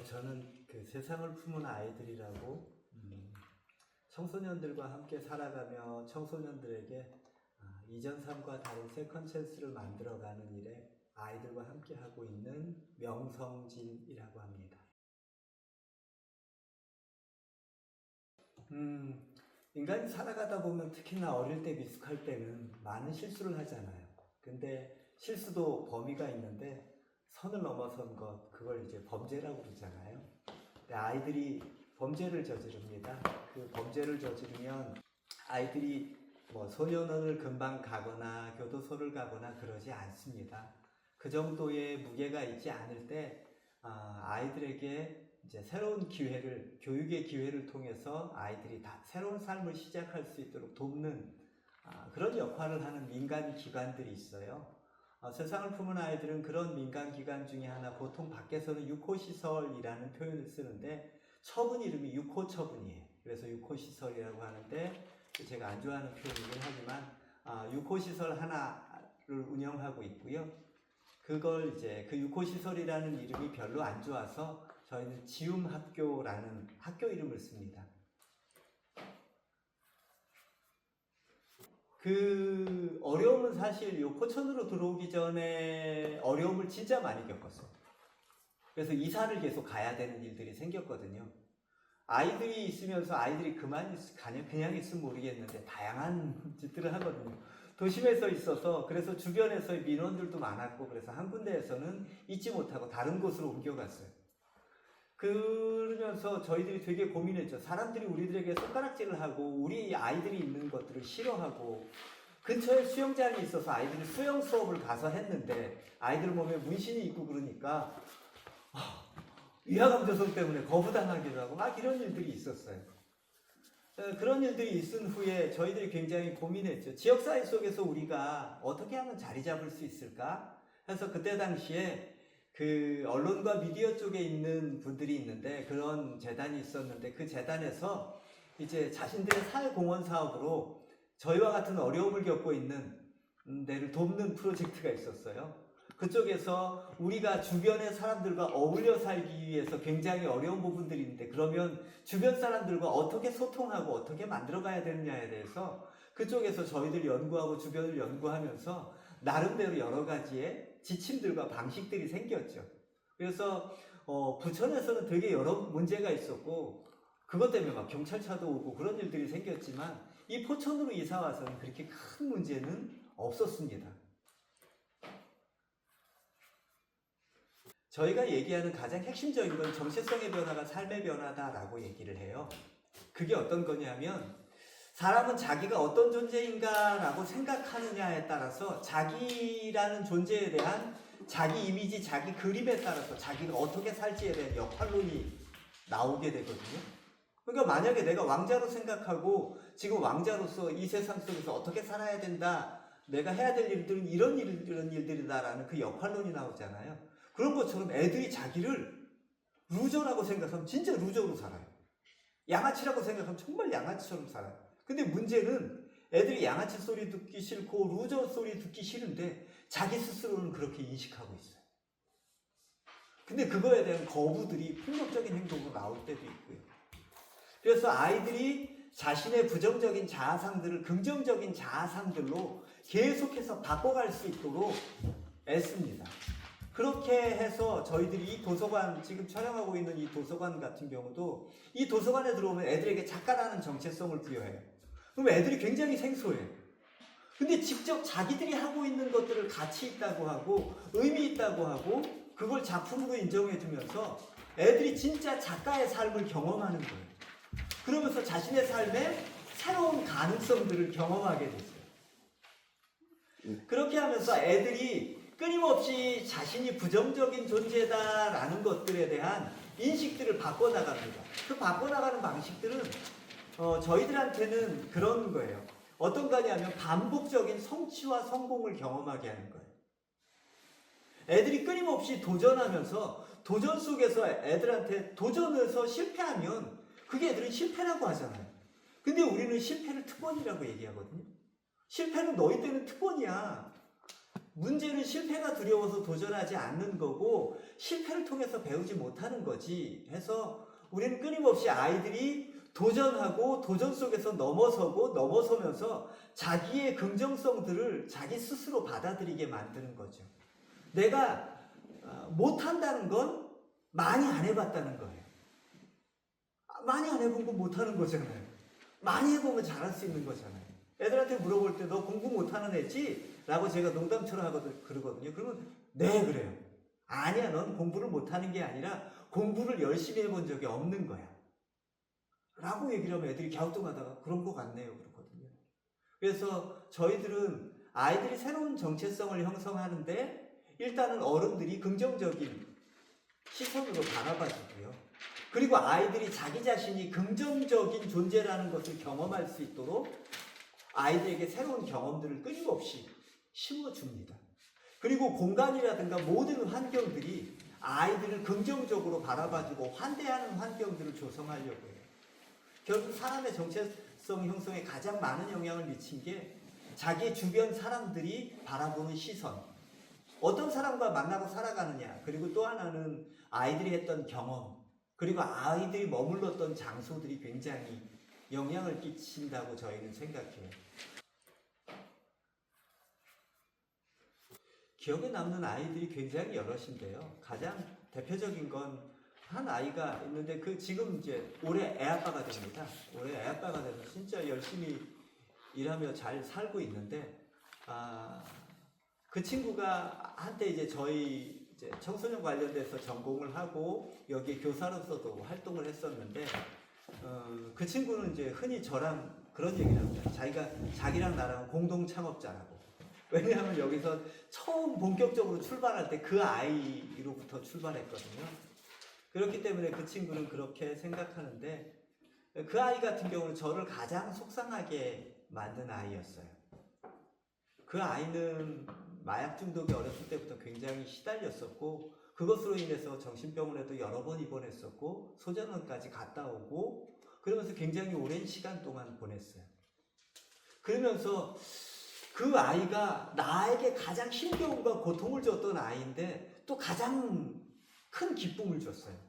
저는 그 세상을 품은 아이들이라고 청소년들과 함께 살아가며 청소년들에게 이전 삶과 다른 세컨 찬스를 만들어가는 일에 아이들과 함께 하고 있는 명성진이라고 합니다. 인간이 살아가다 보면 특히나 어릴 때 미숙할 때는 많은 실수를 하잖아요. 근데 실수도 범위가 있는데 선을 넘어선 것, 그걸 이제 범죄라고 그러잖아요. 근데 아이들이 범죄를 저지릅니다. 그 범죄를 저지르면 아이들이 뭐 소년원을 금방 가거나 교도소를 가거나 그러지 않습니다. 그 정도의 무게가 있지 않을 때 아이들에게 이제 새로운 기회를, 교육의 기회를 통해서 아이들이 다 새로운 삶을 시작할 수 있도록 돕는 그런 역할을 하는 민간 기관들이 있어요. 세상을 품은 아이들은 그런 민간 기관 중에 하나, 보통 밖에서는 육호시설이라는 표현을 쓰는데 처분 이름이 육호처분이에요. 그래서 육호시설이라고 하는데 제가 안 좋아하는 표현이긴 하지만 육호시설 하나를 운영하고 있고요. 그걸 이제 그 육호시설이라는 이름이 별로 안 좋아서 저희는 지움학교라는 학교 이름을 씁니다. 그 어려움은 사실 요 포천으로 들어오기 전에 어려움을 진짜 많이 겪었어요. 그래서 이사를 계속 가야 되는 일들이 생겼거든요. 아이들이 있으면서 아이들이 그냥 있으면 모르겠는데 다양한 짓들을 하거든요. 도심에서 있어서 그래서 주변에서의 민원들도 많았고 그래서 한 군데에서는 있지 못하고 다른 곳으로 옮겨갔어요. 그러면서 저희들이 되게 고민했죠. 사람들이 우리들에게 손가락질을 하고 우리 아이들이 있는 것들을 싫어하고 근처에 수영장이 있어서 아이들이 수영 수업을 가서 했는데 아이들 몸에 문신이 있고 그러니까 위화감 조성 때문에 거부당하기도 하고 막 이런 일들이 있었어요. 그런 일들이 있은 후에 저희들이 굉장히 고민했죠. 지역사회 속에서 우리가 어떻게 하면 자리 잡을 수 있을까? 해서 그때 당시에 그 언론과 미디어 쪽에 있는 분들이 있는데 그런 재단이 있었는데 그 재단에서 이제 자신들의 사회공헌 사업으로 저희와 같은 어려움을 겪고 있는 데를 돕는 프로젝트가 있었어요. 그쪽에서 우리가 주변의 사람들과 어울려 살기 위해서 굉장히 어려운 부분들이 있는데 그러면 주변 사람들과 어떻게 소통하고 어떻게 만들어가야 되느냐에 대해서 그쪽에서 저희들 연구하고 주변을 연구하면서 나름대로 여러 가지의 지침들과 방식들이 생겼죠. 그래서 부천에서는 되게 여러 문제가 있었고 그것 때문에 막 경찰차도 오고 그런 일들이 생겼지만 이 포천으로 이사 와서는 그렇게 큰 문제는 없었습니다. 저희가 얘기하는 가장 핵심적인 건 정체성의 변화가 삶의 변화다라고 얘기를 해요. 그게 어떤 거냐면 사람은 자기가 어떤 존재인가라고 생각하느냐에 따라서 자기라는 존재에 대한 자기 이미지, 자기 그림에 따라서 자기가 어떻게 살지에 대한 역할론이 나오게 되거든요. 그러니까 만약에 내가 왕자로 생각하고 지금 왕자로서 이 세상 속에서 어떻게 살아야 된다, 내가 해야 될 일들은 이런 일들이다라는 그 역할론이 나오잖아요. 그런 것처럼 애들이 자기를 루저라고 생각하면 진짜 루저로 살아요. 양아치라고 생각하면 정말 양아치처럼 살아요. 근데 문제는 애들이 양아치 소리 듣기 싫고 루저 소리 듣기 싫은데 자기 스스로는 그렇게 인식하고 있어요. 근데 그거에 대한 거부들이 폭력적인 행동으로 나올 때도 있고요. 그래서 아이들이 자신의 부정적인 자아상들을 긍정적인 자아상들로 계속해서 바꿔갈 수 있도록 애씁니다. 그렇게 해서 저희들이 이 도서관, 지금 촬영하고 있는 이 도서관 같은 경우도 이 도서관에 들어오면 애들에게 작가라는 정체성을 부여해요. 그럼 애들이 굉장히 생소해요. 근데 직접 자기들이 하고 있는 것들을 가치 있다고 하고 의미 있다고 하고 그걸 작품으로 인정해주면서 애들이 진짜 작가의 삶을 경험하는 거예요. 그러면서 자신의 삶에 새로운 가능성들을 경험하게 됐어요. 그렇게 하면서 애들이 끊임없이 자신이 부정적인 존재다라는 것들에 대한 인식들을 바꿔나갑니다. 그 바꿔나가는 방식들은 저희들한테는 그런 거예요. 어떤 거냐면 반복적인 성취와 성공을 경험하게 하는 거예요. 애들이 끊임없이 도전하면서 도전 속에서 애들한테 도전해서 실패하면 그게 애들은 실패라고 하잖아요. 근데 우리는 실패를 특권이라고 얘기하거든요. 실패는 너희 때는 특권이야. 문제는 실패가 두려워서 도전하지 않는 거고 실패를 통해서 배우지 못하는 거지 해서 우리는 끊임없이 아이들이 도전하고 도전 속에서 넘어서면서 자기의 긍정성들을 자기 스스로 받아들이게 만드는 거죠. 내가 못한다는 건 많이 안 해봤다는 거예요. 많이 안 해본 건 못하는 거잖아요. 많이 해보면 잘할 수 있는 거잖아요. 애들한테 물어볼 때 너 공부 못하는 애지? 라고 제가 농담처럼 그러거든요. 그러면 네 그래요. 아니야, 넌 공부를 못하는 게 아니라 공부를 열심히 해본 적이 없는 거야. 라고 얘기를 하면 애들이 갸우뚱하다가 그런 거 같네요. 그러거든요. 그래서 저희들은 아이들이 새로운 정체성을 형성하는데 일단은 어른들이 긍정적인 시선으로 바라봐주고요. 그리고 아이들이 자기 자신이 긍정적인 존재라는 것을 경험할 수 있도록 아이들에게 새로운 경험들을 끊임없이 심어줍니다. 그리고 공간이라든가 모든 환경들이 아이들을 긍정적으로 바라봐주고 환대하는 환경들을 조성하려고 해요. 결국 사람의 정체성 형성에 가장 많은 영향을 미친 게 자기 주변 사람들이 바라보는 시선, 어떤 사람과 만나고 살아가느냐, 그리고 또 하나는 아이들이 했던 경험, 그리고 아이들이 머물렀던 장소들이 굉장히 영향을 끼친다고 저희는 생각해요. 기억에 남는 아이들이 굉장히 여럿인데요. 가장 대표적인 건 한 아이가 있는데 지금 이제 올해 애아빠가 됩니다. 올해 애아빠가 돼서 진짜 열심히 일하며 잘 살고 있는데 그 친구가 한때 이제 저희 이제 청소년 관련돼서 전공을 하고 여기 교사로서도 활동을 했었는데 그 친구는 이제 흔히 저랑 그런 얘기를 합니다. 자기랑 나랑 공동 창업자라고. 왜냐하면 여기서 처음 본격적으로 출발할 때 그 아이로부터 출발했거든요. 그렇기 때문에 그 친구는 그렇게 생각하는데 그 아이 같은 경우는 저를 가장 속상하게 만든 아이였어요. 그 아이는 마약 중독에 어렸을 때부터 굉장히 시달렸었고 그것으로 인해서 정신병원에도 여러 번 입원했었고 소전원까지 갔다 오고 그러면서 굉장히 오랜 시간 동안 보냈어요. 그러면서 그 아이가 나에게 가장 힘겨움과 고통을 줬던 아이인데 또 가장 큰 기쁨을 줬어요.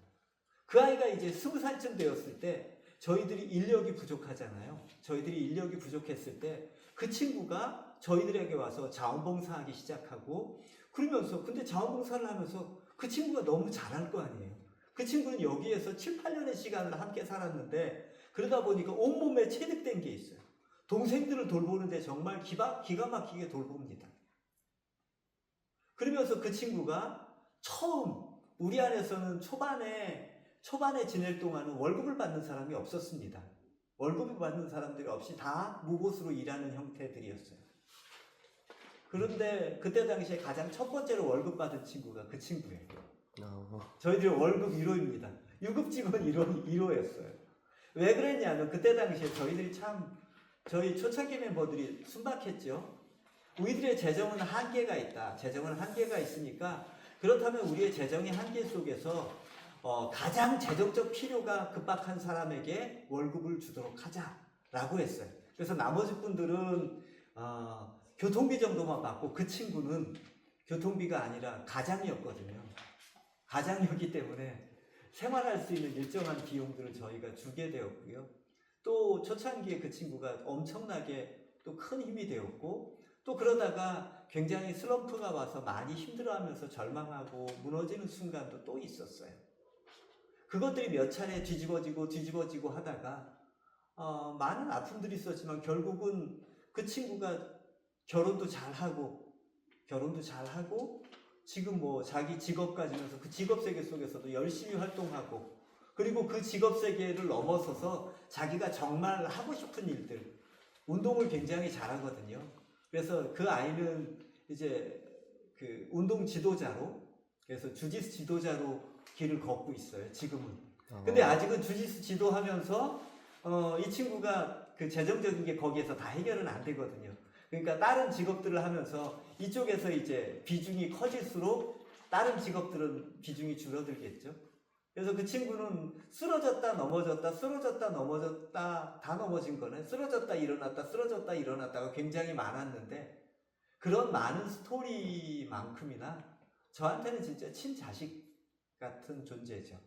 그 아이가 이제 20살쯤 되었을 때 저희들이 인력이 부족하잖아요. 저희들이 인력이 부족했을 때 그 친구가 저희들에게 와서 자원봉사하기 시작하고 그러면서 근데 자원봉사를 하면서 그 친구가 너무 잘할 거 아니에요. 그 친구는 여기에서 7, 8년의 시간을 함께 살았는데 그러다 보니까 온몸에 체득된 게 있어요. 동생들을 돌보는데 정말 기가 막히게 돌봅니다. 그러면서 그 친구가 처음 우리 안에서는 초반에 지낼 동안은 월급을 받는 사람이 없었습니다. 월급을 받는 사람들이 없이 다 무보수로 일하는 형태들이었어요. 그런데 그때 당시에 가장 첫 번째로 월급 받은 친구가 그 친구예요. 저희들이 월급 1호입니다. 유급 직원 1호였어요. 왜 그랬냐면 그때 당시에 저희 초창기 멤버들이 순박했죠. 우리들의 재정은 한계가 있다. 재정은 한계가 있으니까 그렇다면 우리의 재정의 한계 속에서 가장 재정적 필요가 급박한 사람에게 월급을 주도록 하자라고 했어요. 그래서 나머지 분들은 교통비 정도만 받고 그 친구는 교통비가 아니라 가장이었거든요. 가장이었기 때문에 생활할 수 있는 일정한 비용들을 저희가 주게 되었고요. 또 초창기에 그 친구가 엄청나게 또 큰 힘이 되었고 또 그러다가 굉장히 슬럼프가 와서 많이 힘들어하면서 절망하고 무너지는 순간도 또 있었어요. 그것들이 몇 차례 뒤집어지고 하다가 많은 아픔들이 있었지만 결국은 그 친구가 결혼도 잘하고 지금 뭐 자기 직업 가지면서 그 직업 세계 속에서도 열심히 활동하고 그리고 그 직업 세계를 넘어서서 자기가 정말 하고 싶은 일들 운동을 굉장히 잘하거든요. 그래서 그 아이는 이제 그 운동 지도자로 그래서 주짓수 지도자로 길을 걷고 있어요. 지금은. 근데 아직은 주짓수 지도하면서 이 친구가 그 재정적인 게 거기에서 다 해결은 안 되거든요. 그러니까 다른 직업들을 하면서 이쪽에서 이제 비중이 커질수록 다른 직업들은 비중이 줄어들겠죠. 그래서 그 친구는 쓰러졌다 넘어졌다 다 넘어진 거네. 쓰러졌다 일어났다가 굉장히 많았는데 그런 많은 스토리만큼이나 저한테는 진짜 친자식 같은 존재죠.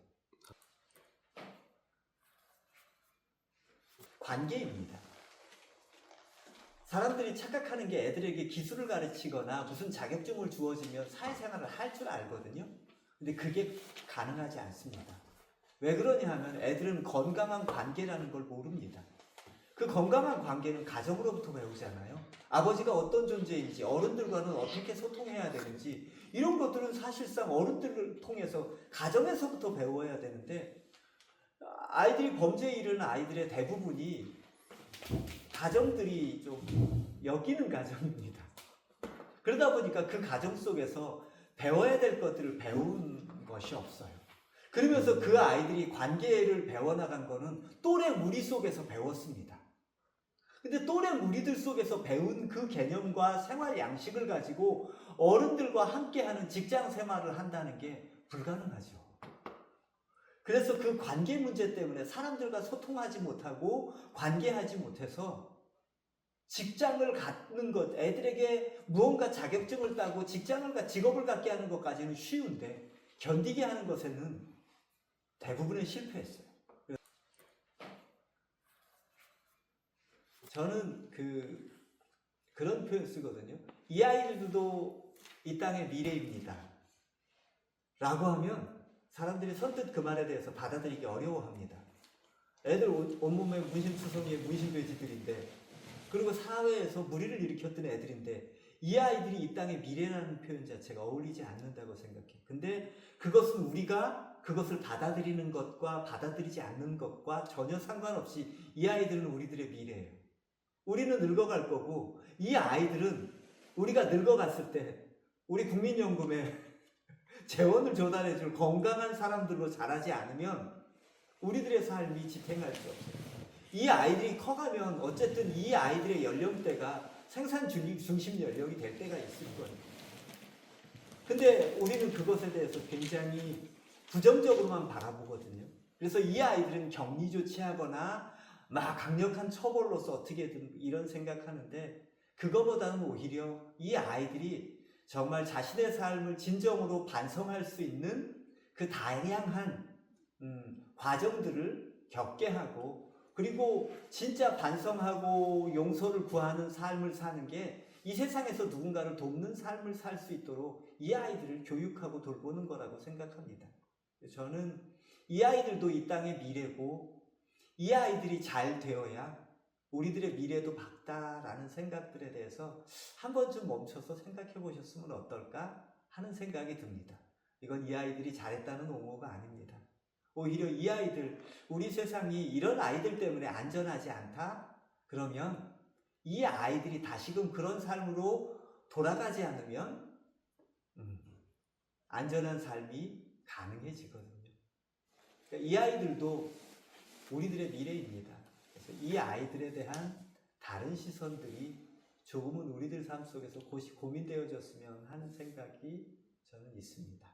관계입니다. 사람들이 착각하는 게 애들에게 기술을 가르치거나 무슨 자격증을 주어지면 사회생활을 할 줄 알거든요. 근데 그게 가능하지 않습니다. 왜 그러냐 하면 애들은 건강한 관계라는 걸 모릅니다. 그 건강한 관계는 가정으로부터 배우잖아요. 아버지가 어떤 존재인지, 어른들과는 어떻게 소통해야 되는지, 이런 것들은 사실상 어른들을 통해서 가정에서부터 배워야 되는데, 아이들이 범죄에 이르는 아이들의 대부분이 가정들이 좀 엮이는 가정입니다. 그러다 보니까 그 가정 속에서 배워야 될 것들을 배운 것이 없어요. 그러면서 그 아이들이 관계를 배워나간 거는 또래 무리 속에서 배웠습니다. 근데 또래 무리들 속에서 배운 그 개념과 생활 양식을 가지고 어른들과 함께하는 직장 생활을 한다는 게 불가능하죠. 그래서 그 관계 문제 때문에 사람들과 소통하지 못하고 관계하지 못해서 직장을 갖는 것, 애들에게 무언가 자격증을 따고 직업을 갖게 하는 것까지는 쉬운데 견디게 하는 것에는 대부분은 실패했어요. 저는 그런 표현 쓰거든요. 이 아이들도 이 땅의 미래입니다. 라고 하면 사람들이 선뜻 그 말에 대해서 받아들이기 어려워합니다. 애들 온몸에 문신투성이의 문신돼지들인데, 그리고 사회에서 무리를 일으켰던 애들인데 이 아이들이 이 땅의 미래라는 표현 자체가 어울리지 않는다고 생각해요. 근데 그것은 우리가 그것을 받아들이는 것과 받아들이지 않는 것과 전혀 상관없이 이 아이들은 우리들의 미래예요. 우리는 늙어갈 거고 이 아이들은 우리가 늙어갔을 때 우리 국민연금에 재원을 조달해줄 건강한 사람들로 자라지 않으면 우리들의 삶이 지탱할 수 없어요. 이 아이들이 커가면 어쨌든 이 아이들의 연령대가 생산 중심 연령이 될 때가 있을 거예요. 근데 우리는 그것에 대해서 굉장히 부정적으로만 바라보거든요. 그래서 이 아이들은 격리 조치하거나 막 강력한 처벌로서 어떻게든 이런 생각하는데, 그거보다는 오히려 이 아이들이 정말 자신의 삶을 진정으로 반성할 수 있는 그 다양한 과정들을 겪게 하고, 그리고 진짜 반성하고 용서를 구하는 삶을 사는 게 이 세상에서 누군가를 돕는 삶을 살 수 있도록 이 아이들을 교육하고 돌보는 거라고 생각합니다. 저는 이 아이들도 이 땅의 미래고 이 아이들이 잘 되어야 우리들의 미래도 밝다라는 생각들에 대해서 한 번쯤 멈춰서 생각해 보셨으면 어떨까 하는 생각이 듭니다. 이건 이 아이들이 잘했다는 옹호가 아닙니다. 오히려 이 아이들, 우리 세상이 이런 아이들 때문에 안전하지 않다? 그러면 이 아이들이 다시금 그런 삶으로 돌아가지 않으면 안전한 삶이 가능해지거든요. 그러니까 이 아이들도 우리들의 미래입니다. 그래서 이 아이들에 대한 다른 시선들이 조금은 우리들 삶 속에서 고민되어졌으면 하는 생각이 저는 있습니다.